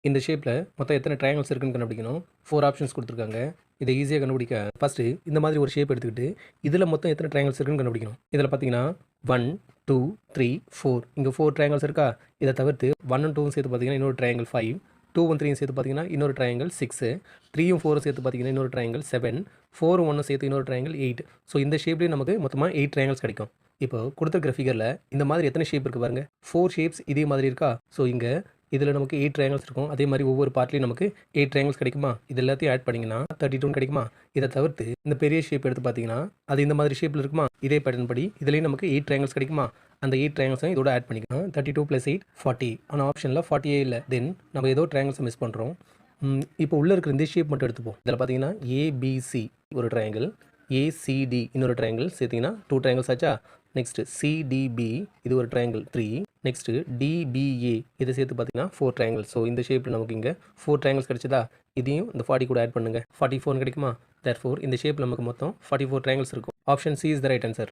இந்த ஷேப்பில் மொத்தம் எத்தனை ட்ரையாங்கிள்ஸ் இருக்குன்னு கண்டுபிடிக்கணும். 4 ஆப்ஷன்ஸ் கொடுத்துருக்காங்க. இதை ஈஸியாக கண்டுபிடிக்க ஃபஸ்ட்டு இந்த மாதிரி ஒரு ஷேப் எடுத்துக்கிட்டு இதில் மொத்தம் எத்தனை ட்ரையாங்கிள்ஸ் இருக்குன்னு கண்டுபிடிக்கணும். இதில் பார்த்தீங்கன்னா 1 2 3 4 இங்கே 4 ட்ரையாங்கிள்ஸ் இருக்கா. இதை தவிர்த்து 1 2 சேர்த்து பார்த்தீங்கன்னா இன்னொரு ட்ரையாங்கிள் 5, 2 3 சேர்த்து பார்த்தீங்கன்னா இன்னொரு ட்ரையாங்கிள் 6, 3 4 சேர்த்து பார்த்தீங்கன்னா இன்னொரு ட்ரையாங்கிள் 7, 4 1 சேர்த்து இன்னொரு ட்ரையாங்கிள் 8. ஸோ இந்த ஷேப்லேயே நமக்கு மொத்தமாக 8 ட்ரையாங்கிள்ஸ் கிடைக்கும். இப்போ கொடுத்துருக்கிற ஃபிகரில் இந்த மாதிரி எத்தனை ஷேப் இருக்குது பாருங்கள். 4 ஷேப்ஸ் இதே மாதிரி இருக்கா. ஸோ இங்கே இதில் நமக்கு 8 ட்ரையாங்கிள்ஸ் இருக்கும். அதே மாதிரி ஒவ்வொரு பார்ட்லேயும் நமக்கு 8 ட்ரையாங்கிள்ஸ் கிடைக்குமா. இது எல்லாத்தையும் ஆட் பண்ணிங்கன்னா 32 கிடைக்குமா. இதை தவிர்த்து இந்த பெரிய ஷேப் எடுத்து பார்த்தீங்கன்னா அது இந்த மாதிரி ஷேப்பில் இருக்குமா. இதே பேட்டர்ன் படி இதுலேயும் நமக்கு 8 ட்ரையாங்கிள்ஸ் கிடைக்குமா. அந்த 8 ட்ரையாங்கிள்ஸும் இதோட ஆட் பண்ணிக்கலாம். 32 + 8 40. ஆனால் ஆப்ஷனில் 40 இல்லை. தென் நம்ம ஏதோ ட்ரையாங்கிள்ஸை மிஸ் பண்ணுறோம். இப்போ உள்ளே இருக்கிற இந்த ஷேப் மட்டும் எடுத்துப்போம். இதில் பார்த்தீங்கன்னா ஏபிசி ஒரு ட்ரையாங்கிள், ஏசிடி இன்னொரு ட்ரையாங்கிள் சேர்த்திங்கன்னா 2 ட்ரையாங்கிள்ஸ் ஆச்சா. நெக்ஸ்ட்டு சிடிபி இது ஒரு ட்ரையாங்கிள் 3. நெக்ஸ்ட்டு டிபிஏ இதை சேர்த்து பார்த்தீங்கன்னா 4 ட்ரையாங்கிள்ஸ். ஸோ இந்த ஷேப்பில் நமக்கு இங்கே 4 ட்ரையாங்கிள்ஸ் கிடைச்சதா. இதையும் இந்த 40 கூட ஆட் பண்ணுங்கள். 44 கிடைக்குமா. தேர்ஃபோர் இந்த ஷேப்பில் நமக்கு மொத்தம் 44 ட்ரையாங்கிள்ஸ் இருக்கும். Option C is the right answer.